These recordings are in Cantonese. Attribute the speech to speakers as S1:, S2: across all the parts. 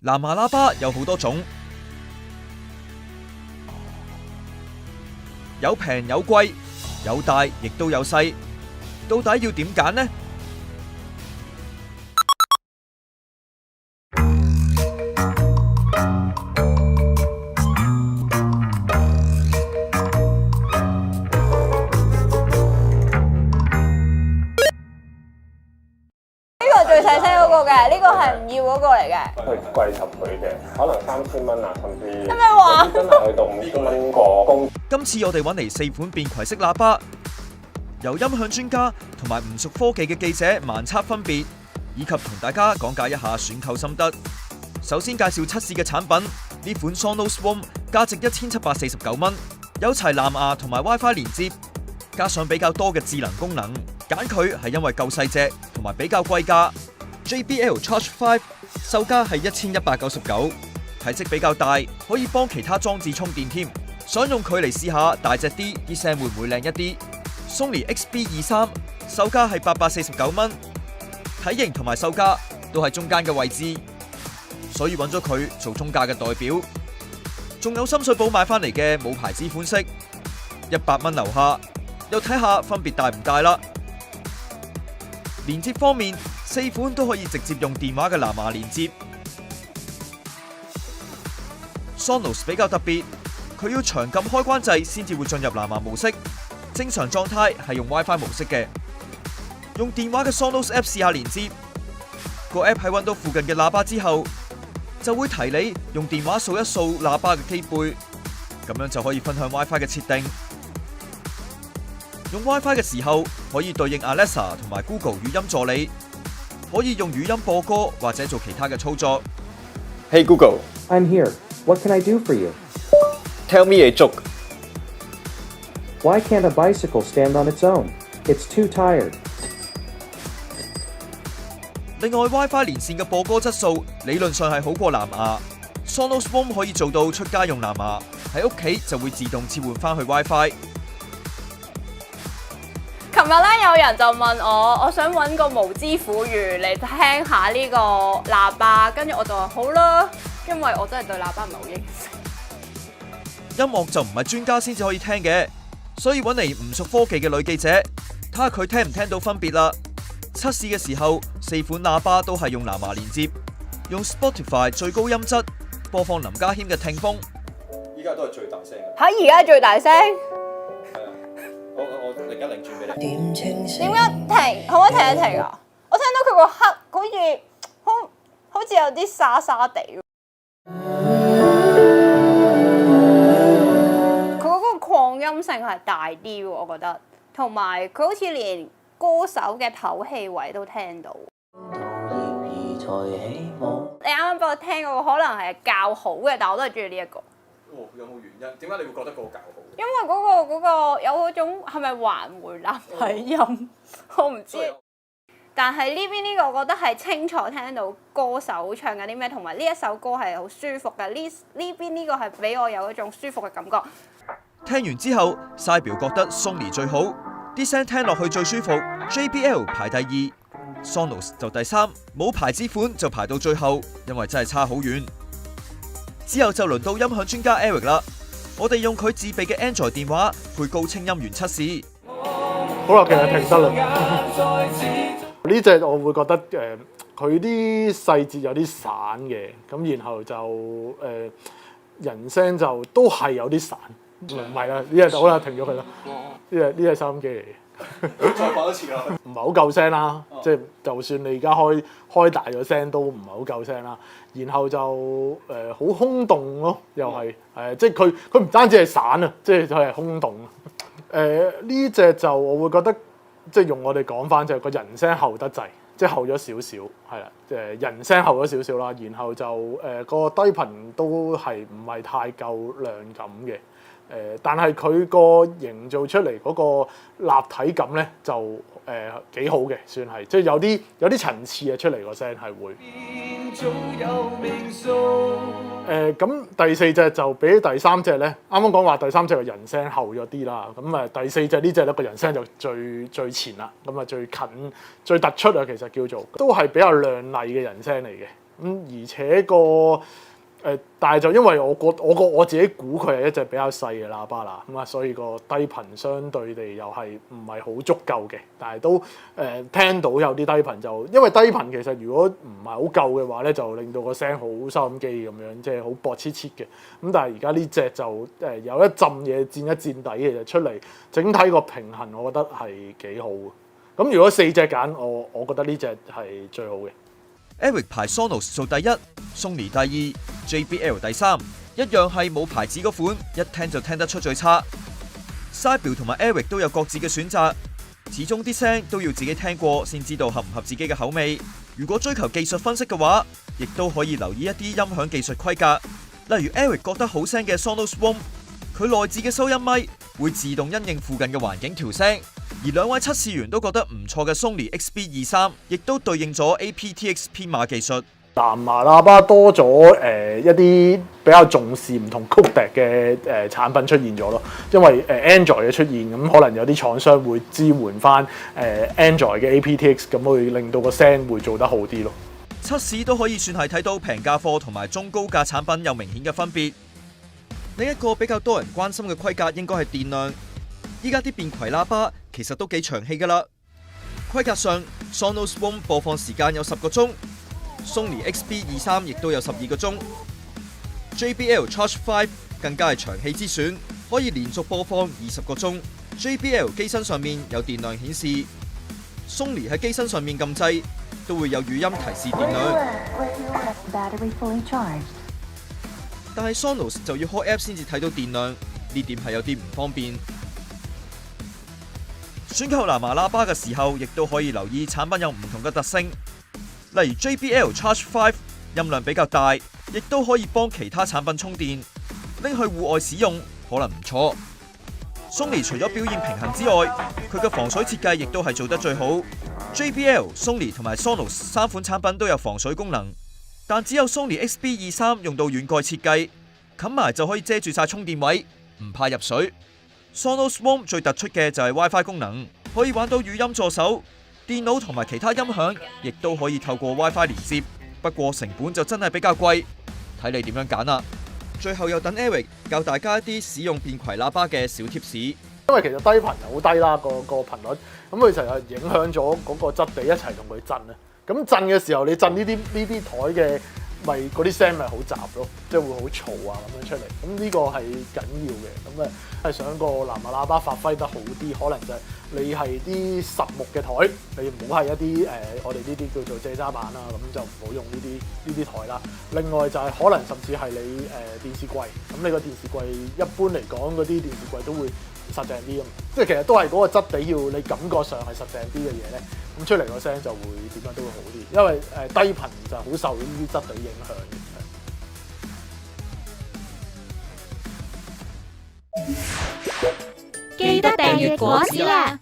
S1: 藍牙喇叭有好多種，有平有貴，有大亦都有細，到底要點揀呢？
S2: 最細聲嗰個嘅，呢個係唔要嗰個嚟嘅。
S3: 去貴10倍嘅，可能3000蚊啊，甚至
S2: 係咪話
S3: 真係去到5000蚊個公。
S1: 今次我哋揾嚟4款便攜式喇叭，由音響專家同埋唔熟科技嘅記者盲測分別，以及同大家講解一下選購心得。首先介紹測試嘅產品，呢款 Sonos Roam 價值1749蚊，有齊藍牙同埋 WiFi 連接，加上比較多嘅智能功能。揀佢係因為夠細隻同埋比較貴價。JBL Charge 5售價係1199，體積比較大，可以幫其他裝置充電添。想用佢嚟試下大隻啲，啲聲會唔會靚一啲？Sony XB23售價係849蚊，體型同埋售價都係中間嘅位置，所以揾咗佢做中價嘅代表。仲有深水埗買翻嚟嘅冇牌子款式，100蚊樓下，又睇下分別大唔大啦。連接方面，4款都可以直接用電話嘅藍牙連接。Sonos 比較特別，佢要長撳開關掣先至會進入藍牙模式，正常狀態係用 WiFi 模式嘅。用電話嘅 Sonos App 試下連接，個 App 喺揾到附近嘅喇叭之後，就會提你用電話掃一掃喇叭嘅機背，咁樣就可以分享 WiFi 嘅設定。用 WiFi 嘅時候，可以對應 Alexa 同埋 Google 語音助理，可以用語音播歌或者做其他嘅操作。
S4: Hey Google,
S5: I'm here. What can I do for you?
S4: tell me a joke.
S5: Why can't a bicycle stand on its own? It's too tired.
S1: 另外 WiFi 連線嘅播歌質素理論上係好過藍牙。Sonos Roam 可以做到出街用藍牙，喺屋企就會自動切換翻去 WiFi。
S2: 琴日咧有人就問我想揾個無之苦語嚟聽下呢個喇叭，跟住我就話好啦，因為我真係對喇叭唔係好認識。
S1: 音樂就唔係專家先至可以聽嘅，所以揾嚟唔熟科技嘅女記者，睇下佢聽唔聽到分別啦。測試嘅時候，4款喇叭都係用藍牙連接，用 Spotify 最高音質播放林家謙嘅聽風。
S4: 依家都係最大聲嘅。
S2: 嚇！而家最大聲，
S4: 係啊，我另一擰轉俾你。
S2: 點解停？可唔可以停一停啊？我聽到佢個黑好似有啲沙沙地。佢嗰個擴音性係大啲喎，我覺得，同埋佢好似連歌手嘅唞氣位都聽到。你啱啱俾我聽嗰個可能係較好嘅，但我都係中意呢一個。
S4: 哦，有冇原因？點解你會覺得嗰個較好？
S2: 因為嗰個有嗰種係咪環迴立體音，我唔知。但係呢邊呢個我覺得係清楚聽到歌手唱緊啲咩，同埋呢一首歌係好舒服嘅。呢邊呢個係俾我有一種舒服嘅感覺。
S1: 聽完之後，Cyber覺得 Sony 最好，啲聲聽落去最舒服。JBL 排第2， Sonos 就第3，冇牌子款就排到最後，因為真係差好遠。之後就輪到音響專家 Eric 啦，我哋用佢自備嘅 Android 電話配高清音源測試。
S6: 好啦，其實停得啦。呢隻我會覺得佢啲細節有啲散嘅，咁然後就人聲就都係有啲散，唔係啦，呢隻好啦，停咗佢啦。呢隻收音機嚟嘅，
S4: 再講一次啦。
S6: 唔係好夠聲啦，即係就算你而家開大咗聲都唔係好夠聲啦。然後就好空洞咯，又係即係佢唔單止係散啊，即係佢係空洞。呢隻就我會覺得，即係用我哋講翻就係個人聲厚得滯，即係厚咗少少，係啦，人聲厚咗少少啦。然後就個低頻都係唔係太夠亮感嘅。但係佢個營造出嚟嗰個立體感咧就幾好嘅，算係即係有啲層次嘅出嚟個聲係會。咁第4隻就比第3隻咧，啱啱講話第3隻個人聲厚咗啲啦，咁第4隻呢隻咧個人聲就最前啦，咁最近最突出啊，其實叫做都係比較亮麗嘅人聲嚟嘅。而且但係就因為我自己估佢係一隻比較細嘅喇叭啦，咁啊，所以個低頻相對地又係唔係好足夠嘅，但係都聽到有啲低頻就，因為低頻其實如果唔係好夠嘅話咧，就令到個聲好收音機咁樣，即係好薄切切嘅。咁但係而家呢隻就有一浸嘢墊一墊底嘅，就出嚟整體個平衡，我覺得係幾好嘅。咁如果4隻揀，我覺得呢隻係最好嘅。
S1: Eric 排 Sonos 做第一 ，Sony 第二 ，JBL 第三，一樣係冇牌子嗰款，一聽就聽得出最差。Sybil 同埋 Eric 都有各自嘅選擇，始終啲聲都要自己聽過先知道合唔合自己嘅口味。如果追求技術分析嘅話，亦都可以留意一啲音響技術規格，例如 Eric 覺得好聲嘅 Sonos Roam， 佢內置嘅收音咪會自動因應附近嘅環境調聲。而兩位測試員都覺得唔錯嘅 Sony XB23， 亦都對應咗 aptX 編碼技術。
S6: 藍牙喇叭多咗一啲比較重視唔同 codec 嘅產品出現咗咯，因為Android 嘅出現，咁可能有啲廠商會支援翻Android 嘅 aptX， 咁會令到個聲會做得好啲咯。
S1: 測試都可以算係睇到平價貨同埋中高價產品有明顯嘅分別。另一個比較多人關心嘅規格應該係電量。依家啲便攜喇叭其實都幾長氣㗎啦。規格上 ，Sonos Roam 播放時間有10個鐘 ，Sony XB23 亦都有12個鐘 ，JBL Charge 5更加係長氣之選，可以連續播放20個鐘。JBL 機身上面有電量顯示 ，Sony 喺機身上面撳掣都會有語音提示電量。但係 Sonos 就要開 App 先至睇到電量，呢點係有啲唔方便。選購藍牙喇叭嘅時候，亦都可以留意產品有唔同嘅特性，例如 JBL Charge 5音量比較大，亦都可以幫其他產品充電，拎去戶外使用可能唔錯。Sony 除咗表現平衡之外，佢嘅防水設計亦都係做得最好。JBL、Sony 同埋 Sonos 3款產品都有防水功能，但只有 Sony XB23 用到軟蓋設計，冚埋就可以遮住晒充電位，唔怕入水。Sonos Roam 最突出嘅就係 WiFi 功能，可以玩到語音助手，電腦同埋其他音響亦都可以透過 WiFi 連接。不過成本就真係比較貴，睇你點樣揀啦。最後又等 Eric 教大家一啲使用便攜喇叭嘅小貼士。
S6: 因為其實低頻好低啦，個頻率，咁佢就係影響咗嗰個質地一齊同佢震啊。咁震嘅時候，你震呢啲台嘅，咪嗰啲聲咪好雜咯，即係會好嘈啊咁樣出嚟。咁呢個係緊要嘅。咁啊係想個藍牙喇叭發揮得好啲，可能就係你係啲實木嘅台，你唔好係一啲我哋呢啲叫做借渣板啦，咁就唔好用呢啲台啦。另外就係可能甚至係你電視櫃，咁你個電視櫃一般嚟講嗰啲電視櫃都會實淨啲咁，即係其實都係嗰個質地要你感覺上係實淨啲嘅嘢咧，咁出嚟個聲就會點樣都會好啲，因為低頻就好受呢啲質地影響嘅。
S7: 記得訂閱果子啦，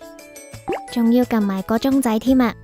S7: 仲要撳埋個鐘仔添啊！